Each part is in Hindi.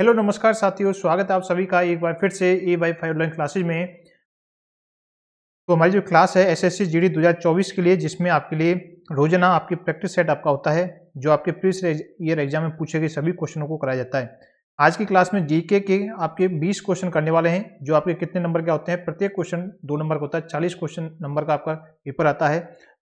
हेलो नमस्कार साथियों, स्वागत है आप सभी का एक बार फिर से ए बाई 5 ऑनलाइन क्लासेज में। तो हमारी जो क्लास है एसएससी जीडी 2024 के लिए, जिसमें आपके लिए रोजाना आपकी प्रैक्टिस सेट आपका होता है, जो आपके प्रीवियस ईयर एग्जाम में पूछे गए सभी क्वेश्चनों को कराया जाता है। आज की क्लास में जीके के आपके 20 क्वेश्चन करने वाले हैं, जो आपके कितने नंबर के होते हैं। प्रत्येक क्वेश्चन 2 नंबर का होता है, 40 क्वेश्चन नंबर का आपका पेपर आता है।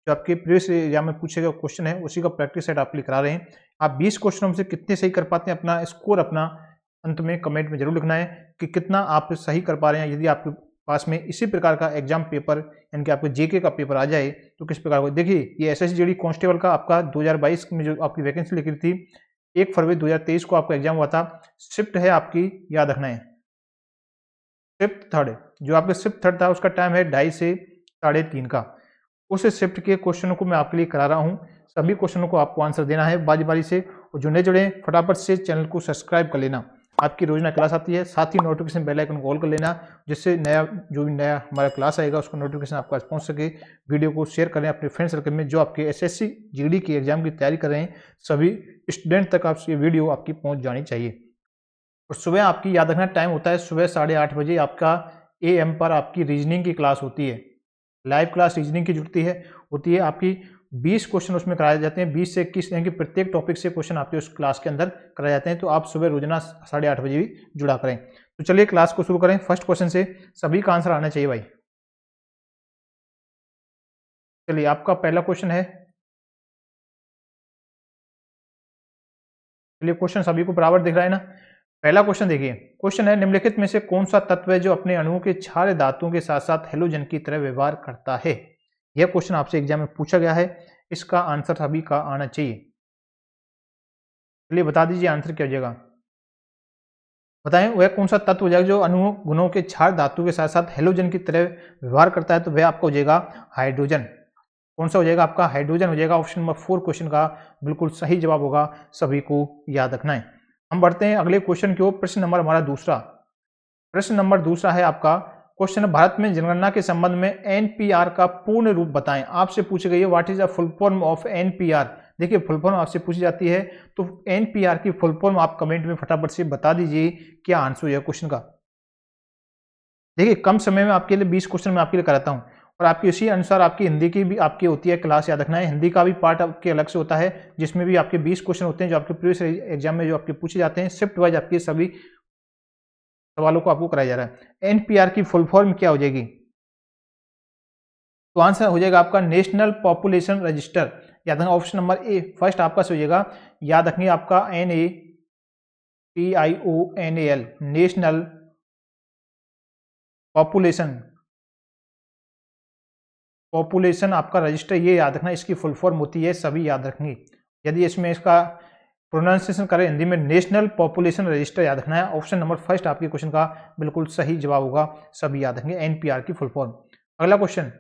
जो आपके प्रीवियस एग्जाम में पूछे गए क्वेश्चन है उसी का प्रैक्टिस सेट आपके लिए करा रहे हैं। आप 20 क्वेश्चनों में से कितने सही कर पाते हैं, अपना स्कोर अपना अंत में कमेंट में जरूर लिखना है कि कितना आप सही कर पा रहे हैं। यदि आपके पास में इसी प्रकार का एग्जाम पेपर यानी कि आपके जीके का पेपर आ जाए तो किस प्रकार को देखिए, ये एसएससी जीडी कांस्टेबल का आपका 2022 में जो आपकी वैकेंसी लिखी थी 1 फरवरी 2023 को आपका एग्जाम हुआ था। शिफ्ट है आपकी, याद रखना है, शिफ्ट थर्ड। जो आपका शिफ्ट थर्ड था उसका टाइम है 2:30 से 3:30 का। उस शिफ्ट के क्वेश्चनों को मैं आपके लिए करा रहा हूँ। सभी क्वेश्चनों को आपको आंसर देना है बारी बारी से, और जो नए जुड़े फटाफट से चैनल को सब्सक्राइब कर लेना। आपकी रोजाना क्लास आती है, साथ ही नोटिफिकेशन बेल आइकन को ऑल कर लेना, जिससे जो भी नया हमारा क्लास आएगा उसका नोटिफिकेशन आपके पास पहुंच सके। वीडियो को शेयर करें अपने फ्रेंड सर्कल में, जो आपके एसएससी जीडी की एग्जाम की तैयारी कर रहे हैं सभी स्टूडेंट तक आप ये वीडियो आपकी पहुंच जानी चाहिए। और सुबह आपकी याद रखना टाइम होता है सुबह 8:30 बजे आपका AM पर आपकी रीजनिंग की क्लास होती है। लाइव क्लास रीजनिंग की होती है आपकी 20 क्वेश्चन उसमें कराए जाते हैं, 20 से 21 यानी कि प्रत्येक टॉपिक से क्वेश्चन आपके उस क्लास के अंदर कराए जाते हैं। तो आप सुबह रोजाना 8:30 बजे भी जुड़ा करें। तो चलिए क्लास को शुरू करें। फर्स्ट क्वेश्चन से सभी का आंसर आना चाहिए भाई। चलिए आपका पहला क्वेश्चन है, चलिए क्वेश्चन सभी को बराबर दिख रहा है ना। पहला क्वेश्चन देखिए, क्वेश्चन है निम्नलिखित में से कौन सा तत्व है जो अपने अणुओं के क्षारीय धातुओं के साथ साथ हेलोजन की तरह व्यवहार करता है। यह क्वेश्चन आपसे एग्जाम में पूछा गया है, इसका आंसर सभी का आना चाहिए। चलिए बता दीजिए आंसर क्या हो जाएगा, बताएं वह कौन सा तत्व हो जाएगा जो अणु गुणों के क्षार धातु के साथ साथ हेलोजन की तरह व्यवहार करता है। तो वह आपका हो जाएगा हाइड्रोजन। कौन सा हो जाएगा आपका, हाइड्रोजन हो जाएगा। ऑप्शन नंबर 4 क्वेश्चन का बिल्कुल सही जवाब होगा, सभी को याद रखना है। हम बढ़ते हैं अगले क्वेश्चन की ओर। प्रश्न नंबर हमारा दूसरा, प्रश्न नंबर दूसरा है आपका क्वेश्चन, भारत में जनगणना के संबंध में एनपीआर का पूर्ण रूप बताएं। आपसे पूछी गई है what is the full form of NPR. देखिए फुल फॉर्म आपसे पूछी जाती है, तो एनपीआर की फुल फॉर्म आप कमेंट में फटाफट से बता दीजिए क्या आंसर है क्वेश्चन का। देखिए कम समय में आपके लिए 20 क्वेश्चन मैं आपके लिए कराता हूं, और आपकी उसी अनुसार आपकी हिंदी की भी आपकी होती है क्लास, याद रखना है। हिंदी का भी पार्ट आपके अलग से होता है, जिसमें भी आपके 20 क्वेश्चन होते हैं जो आपके प्रीवियस एग्जाम में जो आपके पूछे जाते हैं। शिफ्ट वाइज आपके सभी सवालों को आपको कराया जा रहा है। एनपीआर की फुल फॉर्म क्या हो जाएगी, तो आंसर हो जाएगा आपका नेशनल पॉपुलेशन रजिस्टर। याद रखना ऑप्शन नंबर ए फर्स्ट आपका से हो जाएगा। याद रखिए आपका NAPIONAL नेशनल पॉपुलेशन आपका रजिस्टर, ये याद रखना इसकी फुल फॉर्म होती है, सभी याद रखेंगे। यदि इसमें इसका प्रोनाउंसिएशन करें हिंदी में नेशनल पॉपुलेशन रजिस्टर, याद रखना है। ऑप्शन नंबर फर्स्ट आपके क्वेश्चन का बिल्कुल सही जवाब होगा, सभी याद रखेंगे एनपीआर की फुल फॉर्म। अगला क्वेश्चन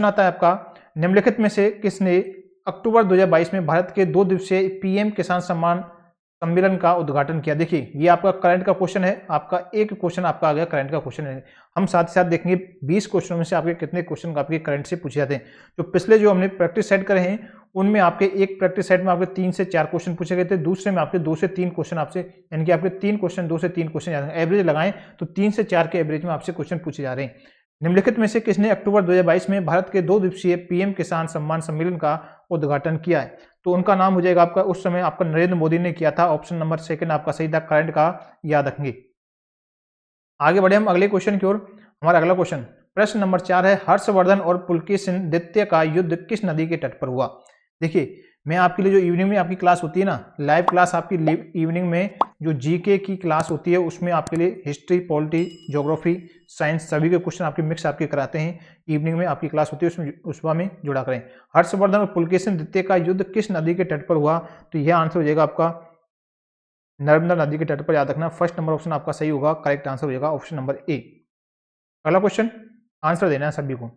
आता है आपका, निम्नलिखित में से किसने अक्टूबर 2022 में भारत के 2 दिवसीय पीएम किसान सम्मान सम्मेलन का उद्घाटन किया। देखिए ये आपका करंट का क्वेश्चन है, आपका एक क्वेश्चन आपका आ गया करंट का क्वेश्चन है। हम साथ ही साथ देखेंगे 20 क्वेश्चनों में से आपके कितने क्वेश्चन आपके करंट से पूछे जाते हैं। जो पिछले जो हमने प्रैक्टिस सेट करे हैं उनमें आपके एक प्रैक्टिस सेट में आपके 3 से 4 क्वेश्चन पूछे गए थे, दूसरे में आपके 2 से 3 क्वेश्चन आपसे, यानी कि आपके 3 क्वेश्चन 2 से 3 क्वेश्चन एवरेज लगाएं तो 3 से 4 के एवरेज में आपसे क्वेश्चन पूछे जा रहे हैं। निम्नलिखित में से किसने अक्टूबर 2022 में भारत के 2 दिवसीय पीएम किसान सम्मान सम्मेलन का उद्घाटन किया है। तो उनका नाम हो जाएगा आपका, उस समय आपका नरेंद्र मोदी ने किया था। ऑप्शन नंबर सेकंड आपका सही था, करंट का याद रखेंगे। आगे बढ़े हम अगले क्वेश्चन की ओर। हमारा अगला क्वेश्चन प्रश्न नंबर 4 है, हर्षवर्धन और पुलकेशिन द्वितीय का युद्ध किस नदी के तट पर हुआ। देखिए मैं आपके लिए जो इवनिंग में आपकी क्लास होती है ना, लाइव क्लास आपकी इवनिंग में जो जीके की क्लास होती है उसमें आपके लिए हिस्ट्री, पॉलिटी, ज्योग्राफी, साइंस सभी के क्वेश्चन आपके मिक्स आपके कराते हैं। इवनिंग में आपकी क्लास होती है, उसमें उसमें में जुड़ा करें। हर्षवर्धन और पुलकेशिन द्वितीय का युद्ध किस नदी के तट पर हुआ, तो यह आंसर हो जाएगा आपका नर्मदा नदी के तट पर, याद रखना फर्स्ट नंबर ऑप्शन आपका सही होगा, करेक्ट आंसर हो जाएगा ऑप्शन नंबर ए। अगला क्वेश्चन आंसर देना है सभी को।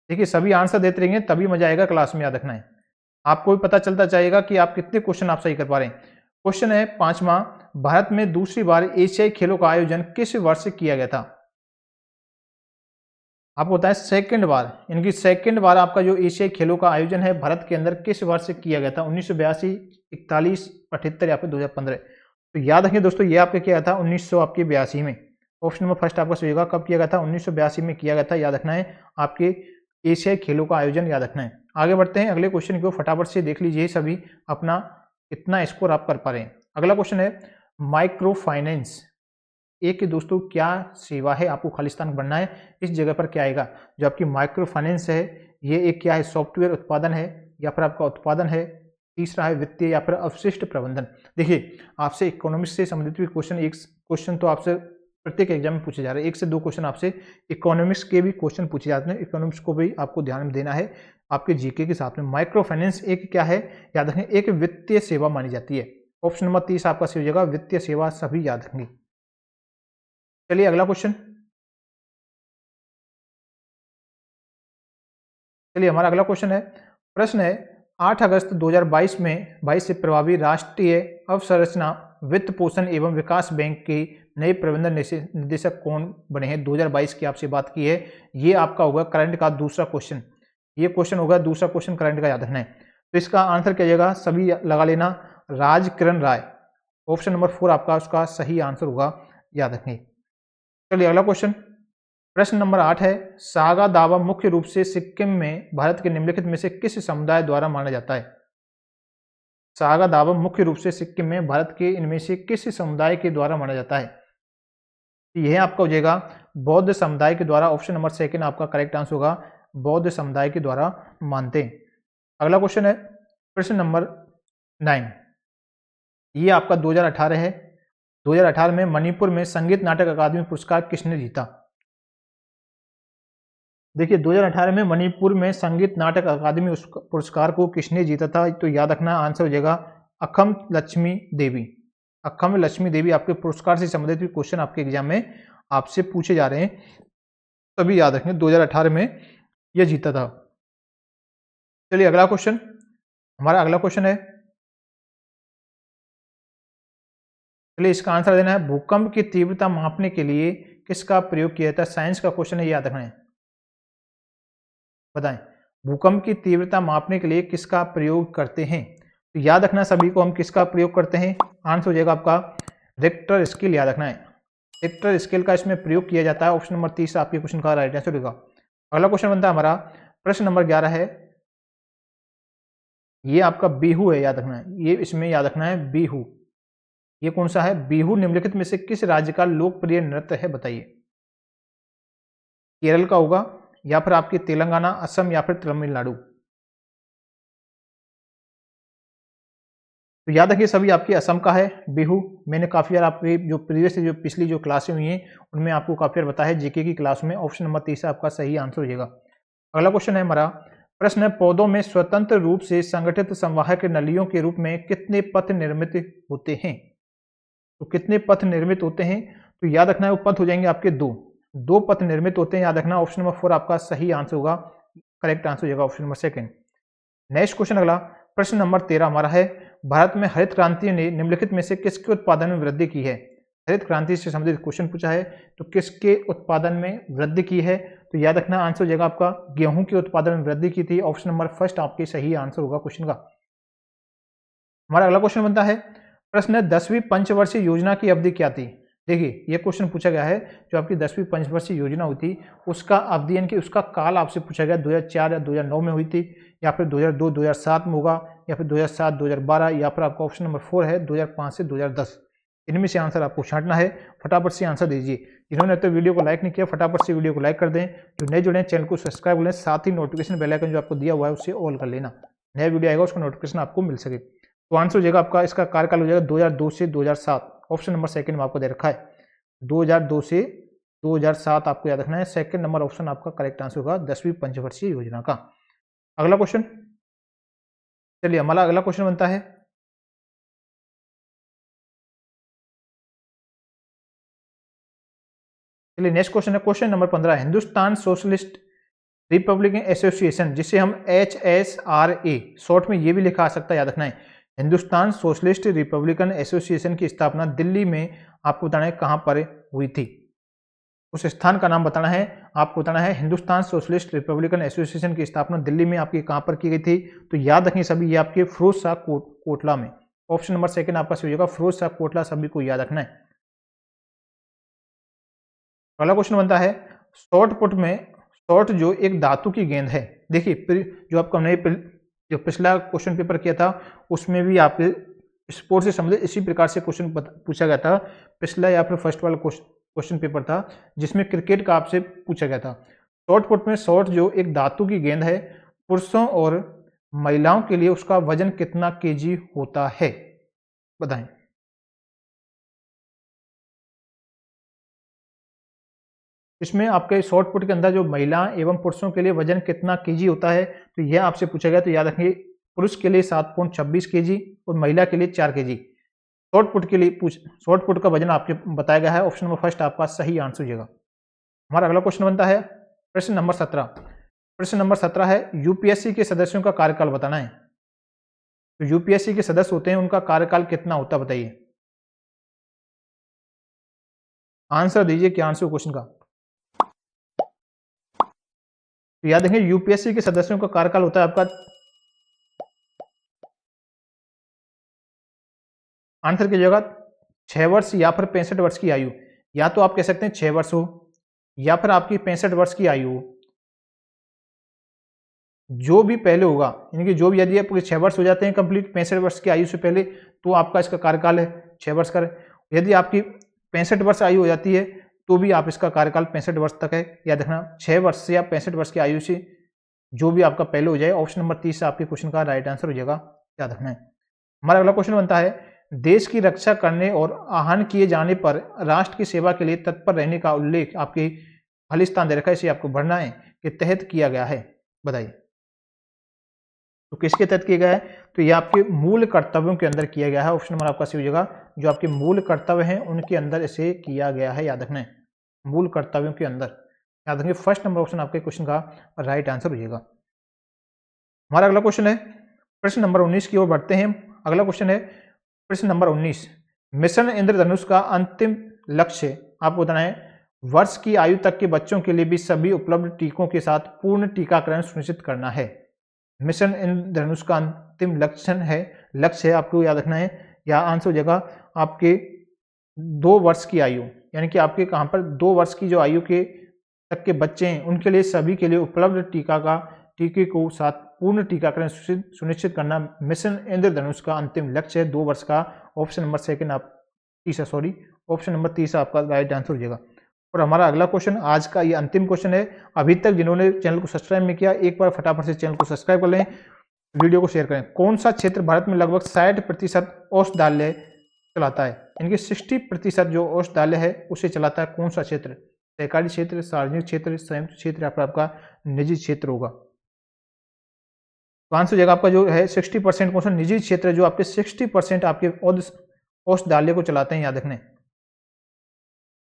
देखिए सभी आंसर देते रहेंगे तभी मजा आएगा क्लास में, याद रखना है। आपको भी पता चलता जाएगा कि आप कितने क्वेश्चन आप सही कर पा रहे हैं। क्वेश्चन है 5वां, भारत में दूसरी बार एशियाई खेलों का आयोजन किस वर्ष किया गया था। आपको होता है सेकंड बार, इनकी सेकंड बार आपका जो एशियाई खेलों का आयोजन है भारत के अंदर किस वर्ष किया गया था। 1982, 41, 78 या फिर 2015। तो तो याद रखिए दोस्तों, ये आपके क्या था 1982 में। ऑप्शन नंबर फर्स्ट आपका सही होगा। कब किया गया था? 1982 में किया गया था, याद रखना है। आपके एशियाई खेलों का आयोजन याद रखना है। आगे बढ़ते हैं अगले क्वेश्चन को, फटाफट से देख लीजिए सभी अपना कितना स्कोर आप कर पा रहे हैं। अगला क्वेश्चन है माइक्रो फाइनेंस एक दोस्तों क्या सेवा है, आपको खालिस्तान बनना है। इस जगह पर क्या आएगा? जो आपकी माइक्रो फाइनेंस है ये एक क्या है? सॉफ्टवेयर उत्पादन है या फिर आपका उत्पादन है। तीसरा है वित्तीय या फिर अवशिष्ट प्रबंधन। देखिए आपसे इकोनॉमिक्स से संबंधित भी क्वेश्चन, एक क्वेश्चन तो आपसे प्रत्येक एग्जाम में पूछे जा रहे हैं, 1 से 2 क्वेश्चन आपसे इकोनॉमिक्स के भी क्वेश्चन पूछे जाते हैं। इकोनॉमिक्स को भी आपको ध्यान में देना है आपके जीके के साथ में। माइक्रो फाइनेंस एक क्या है? याद रखें, एक वित्तीय सेवा मानी जाती है। ऑप्शन नंबर 30 आपका सही हो जाएगा, वित्तीय सेवा, सभी याद रखेंगे। चलिए अगला क्वेश्चन, चलिए हमारा अगला क्वेश्चन है, प्रश्न है 8 अगस्त 2022 में 22 से प्रभावी राष्ट्रीय अवसंरचना वित्त पोषण एवं विकास बैंक के नए प्रबंधन निदेशक कौन बने हैं? 2022 की आपसे बात की है। ये आपका होगा करंट का दूसरा क्वेश्चन। ये क्वेश्चन होगा दूसरा क्वेश्चन करंट का, याद रखना है। तो इसका आंसर क्या जाएगा? सभी लगा लेना, राजकिरण राय। ऑप्शन नंबर 4 आपका उसका सही आंसर होगा, याद रखें। चलिए अगला क्वेश्चन, प्रश्न नंबर 8 है, सागा दावा मुख्य रूप से सिक्किम में भारत के निम्नलिखित में से किस समुदाय द्वारा माना जाता है? सागा दावा मुख्य रूप से सिक्किम में भारत के इनमें से किस समुदाय के द्वारा माना जाता है? यह आपका हो जाएगा बौद्ध समुदाय के द्वारा। ऑप्शन नंबर 2 आपका करेक्ट आंसर होगा, बौद्ध समुदाय के द्वारा मानते हैं। अगला क्वेश्चन है प्रश्न नंबर 9, ये आपका 2018 है। 2018 में मणिपुर में संगीत नाटक अकादमी पुरस्कार किसने जीता? देखिए 2018 में मणिपुर में संगीत नाटक अकादमी पुरस्कार को किसने जीता था? तो याद रखना आंसर हो जाएगा अखम लक्ष्मी देवी। अखम लक्ष्मी देवी आपके पुरस्कार से संबंधित भी क्वेश्चन आपके एग्जाम में आपसे पूछे जा रहे हैं, तभी याद रखें 2018 में यह जीता था। चलिए अगला क्वेश्चन, हमारा अगला क्वेश्चन है, चलिए इसका आंसर देना है, भूकंप की तीव्रता मापने के लिए किसका प्रयोग किया जाता है? साइंस का क्वेश्चन है, याद रखना है। बताएं, भूकंप की तीव्रता मापने के लिए किसका प्रयोग करते हैं? तो याद रखना सभी को, हम किसका प्रयोग करते हैं? आंसर हो जाएगा आपका रिक्टर स्केल, याद रखना है। रिक्टर स्केल का इसमें प्रयोग किया जाता है। ऑप्शन नंबर 30 आपके क्वेश्चन का राइट आंसर होगा। अगला क्वेश्चन बनता है हमारा प्रश्न नंबर 11 है, ये आपका बिहू है, याद रखना है। ये इसमें याद रखना है बिहू। ये कौन सा है? बिहू निम्नलिखित में से किस राज्य का लोकप्रिय नृत्य है? बताइए। केरल का होगा या फिर आपके तेलंगाना, असम या फिर तमिलनाडु? तो याद रखिए सभी आपके असम का है बिहू। मैंने काफी बार आपके जो प्रीवियस जो पिछली जो क्लासें हुई हैं उनमें आपको काफी बार बताया है जीके की क्लास में। ऑप्शन नंबर 30 आपका सही आंसर हो जाएगा। अगला क्वेश्चन है हमारा, प्रश्न है, पौधों में स्वतंत्र रूप से संगठित संवाहक नलियों के रूप में कितने पथ निर्मित होते हैं? तो कितने पथ निर्मित होते हैं? तो याद रखना है वो पथ हो जाएंगे आपके दो पथ निर्मित होते हैं, याद रखना। ऑप्शन नंबर 4 आपका सही आंसर होगा, करेक्ट आंसर हो जाएगा ऑप्शन नंबर 2। नेक्स्ट क्वेश्चन अगला, प्रश्न नंबर 13 हमारा है, भारत में हरित क्रांति ने निम्नलिखित में से किसके उत्पादन में वृद्धि की है? हरित क्रांति से संबंधित क्वेश्चन पूछा है, तो किसके उत्पादन में वृद्धि की है? तो याद रखना आंसर हो जाएगा आपका गेहूं के उत्पादन में वृद्धि की थी। ऑप्शन नंबर 1 आपके सही आंसर होगा क्वेश्चन का। हमारा अगला क्वेश्चन बनता है, प्रश्न है, 10वीं पंचवर्षीय योजना की अवधि क्या थी? देखिए ये क्वेश्चन पूछा गया है, जो आपकी 10वीं पंचवर्षीय योजना हुई थी उसका अवधि यानी कि उसका काल आपसे पूछा गया 2004 या 2009 में हुई थी, या फिर 2002 2007 में होगा, या फिर 2007 2012, या फिर आपका ऑप्शन नंबर 4 है 2005 से 2010। इनमें से आंसर आपको छांटना है, फटाफट से आंसर दीजिए। जिन्होंने तो वीडियो को लाइक नहीं किया फटाफट से वीडियो को लाइक कर दें, जो नए जुड़े हैं चैनल को सब्सक्राइब कर लें, साथ ही नोटिफिकेशन बेल आइकन जो आपको दिया हुआ है उससे ऑल कर लेना, नया वीडियो आएगा उसका नोटिफिकेशन आपको मिल सके। तो आंसर हो जाएगा आपका, इसका कार्यकाल हो जाएगा 2002 से 2007। ऑप्शन नंबर 2 में आपको दे रखा है 2002 से 2007 आपको याद रखना है। 2 नंबर ऑप्शन आपका करेक्ट आंसर होगा 10वीं पंचवर्षीय योजना का। अगला क्वेश्चन, चलिए हमारा अगला क्वेश्चन बनता है, चलिए नेक्स्ट क्वेश्चन है question number 15, Hindustan socialist Republican association, जिसे हम HSRA शॉर्ट में ये भी लिखा आ सकता है, याद रखना है। हिंदुस्तान सोशलिस्ट रिपब्लिकन एसोसिएशन की स्थापना दिल्ली में आपको बताना है कहां पर हुई थी? उस स्थान का नाम बताना है, आपको बताना है। हिंदुस्तान सोशलिस्ट रिपब्लिकन एसोसिएशन की स्थापना दिल्ली में आपकी कहां पर की गई थी? तो याद रखें सभी, ये आपके फिरोज शाह कोटला में, ऑप्शन नंबर सेकंड आपका सही होगा, फिरोज शाह कोटला सभी को याद रखना है। अगला क्वेश्चन बनता है शॉर्ट पुट में शॉर्ट जो एक धातु की गेंद है। देखिए जो आपका हमने जो पिछला क्वेश्चन पेपर किया था उसमें भी आपके स्पोर्ट्स से संबंधित इसी प्रकार से क्वेश्चन पूछा गया था। पिछला या फिर फर्स्ट वाला क्वेश्चन पेपर था जिसमें क्रिकेट का आपसे पूछा गया था। शॉर्ट पुट में शॉर्ट जो एक धातु की गेंद है, पुरुषों और महिलाओं के लिए उसका वजन कितना केजी होता है, बताएं। इसमें आपके शॉर्ट पुट के अंदर जो महिला एवं पुरुषों के लिए वजन कितना केजी होता है, तो यह आपसे पूछा गया। तो याद रखिए पुरुष के लिए 7.26 केजी और महिला के लिए 4 केजी। शॉर्ट पुट के लिए शॉर्ट पुट का वजन आपके बताया गया है। ऑप्शन नंबर फर्स्ट आपका सही आंसर हो जाएगा। हमारा अगला क्वेश्चन बनता है प्रश्न नंबर 17। प्रश्न नंबर 17 है यूपीएससी के सदस्यों का कार्यकाल बताना है। तो यूपीएससी के सदस्य होते हैं, उनका कार्यकाल कितना होता है बताइए। आंसर दीजिए क्या आंसर क्वेश्चन का। तो याद रखिए यूपीएससी के सदस्यों का कार्यकाल होता है आपका, आंसर की जगह 6 वर्ष या फिर 65 वर्ष की आयु। या तो आप कह सकते हैं 6 वर्ष हो या फिर आपकी 65 वर्ष की आयु हो, जो भी पहले होगा। यानी कि जो भी यदि आपके 6 वर्ष हो जाते हैं कंप्लीट 65 वर्ष की आयु से पहले, तो आपका इसका कार्यकाल है 6 वर्ष का। यदि आपकी 65 वर्ष आयु हो जाती है तो भी आप इसका कार्यकाल 65 वर्ष तक है। याद रखना 6 वर्ष से या 65 वर्ष की आयु से जो भी आपका पहले हो जाए। ऑप्शन नंबर 30 आपके क्वेश्चन का राइट आंसर हो जाएगा, याद रखना है। हमारा अगला क्वेश्चन बनता है देश की रक्षा करने और आहन किए जाने पर राष्ट्र की सेवा के लिए तत्पर रहने का उल्लेख आपके खालिस्तान दे रखा है, इसे आपको भरना है के तहत किया गया है, बताइए। तो किसके तहत किया गया है, तो ये आपके मूल कर्तव्यों के अंदर किया गया है। ऑप्शन नंबर आपका सही हो जाएगा, जो आपके मूल कर्तव्य हैं उनके अंदर इसे किया गया है, याद रखना है मूल कर्तव्यों के अंदर। याद रखिए फर्स्ट नंबर ऑप्शन आपके क्वेश्चन का राइट आंसर हो जाएगा। हमारा अगला क्वेश्चन है प्रश्न नंबर 19 की ओर बढ़ते हैं। अगला क्वेश्चन है प्रश्न नंबर 19 मिशन इंद्रधनुष का अंतिम लक्ष्य आपको बताना है वर्ष की आयु तक के बच्चों के लिए भी सभी उपलब्ध टीकों के साथ पूर्ण टीकाकरण सुनिश्चित करना है। मिशन इंद्रधनुष का अंतिम लक्ष्य है आपको याद रखना है, या आंसर हो जाएगा आपके 2 वर्ष की आयु। यानी कि आपके कहाँ पर 2 वर्ष की जो आयु के तक के बच्चे हैं उनके लिए सभी के लिए उपलब्ध टीके को साथ पूर्ण टीकाकरण सुनिश्चित करना मिशन इंद्रधनुष का अंतिम लक्ष्य है 2 वर्ष का। Option number second option number 30 आपका राइट आंसर हो जाएगा। और हमारा अगला क्वेश्चन आज का ये अंतिम क्वेश्चन है। अभी तक जिन्होंने चैनल को सब्सक्राइब नहीं किया एक बार फटाफट से चैनल को सब्सक्राइब कर लें, वीडियो को शेयर करें। कौन सा क्षेत्र भारत में लगभग 60% औषधालय चलाता है, इनके 60% जो औषधालय है उसे चलाता है कौन सा क्षेत्र, सहकारी क्षेत्र, सार्वजनिक क्षेत्र, संयुक्त क्षेत्र या फिर आपका निजी क्षेत्र होगा। तो आंसर हो जाएगा आपका जो है 60% कौन सा निजी क्षेत्र है, जो आपके 60% आपके औषधालय को चलाते हैं, याद रखने।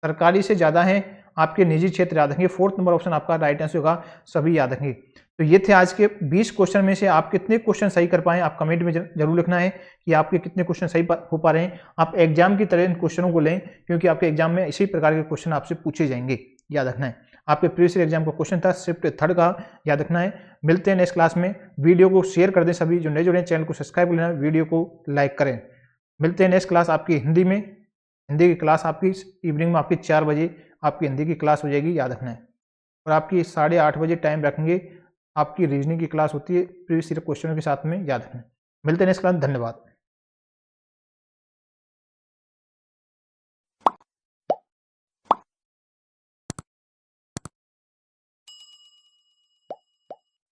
सरकारी से ज्यादा है आपके निजी क्षेत्र, याद रखेंगे। 4th नंबर ऑप्शन आपका राइट आंसर होगा, सभी याद रखेंगे। तो ये थे आज के 20 क्वेश्चन में से आप कितने क्वेश्चन सही कर पाए, आप कमेंट में जरूर लिखना है कि आपके कितने क्वेश्चन सही हो पा रहे हैं। आप एग्जाम की तरह इन क्वेश्चनों को लें क्योंकि आपके एग्जाम में इसी प्रकार के क्वेश्चन आपसे पूछे जाएंगे, याद रखना है। आपके प्रीवियस एग्जाम का क्वेश्चन था शिफ्ट 3rd का, याद रखना है। मिलते हैं नेक्स्ट क्लास में। वीडियो को शेयर कर दें, सभी जो नए जुड़े हैं चैनल को सब्सक्राइब कर लेना, वीडियो को लाइक करें। मिलते हैं नेक्स्ट क्लास आपकी हिंदी में। हिंदी की क्लास आपकी इवनिंग में आपकी 4 बजे आपकी हिंदी की क्लास हो जाएगी, याद रखना है। और आपकी 8:30 बजे टाइम रखेंगे, आपकी रीजनिंग की क्लास होती है प्रीवियस ईयर क्वेश्चनों के साथ में, याद रखना है। मिलते हैं नेक्स्ट क्लास, धन्यवाद।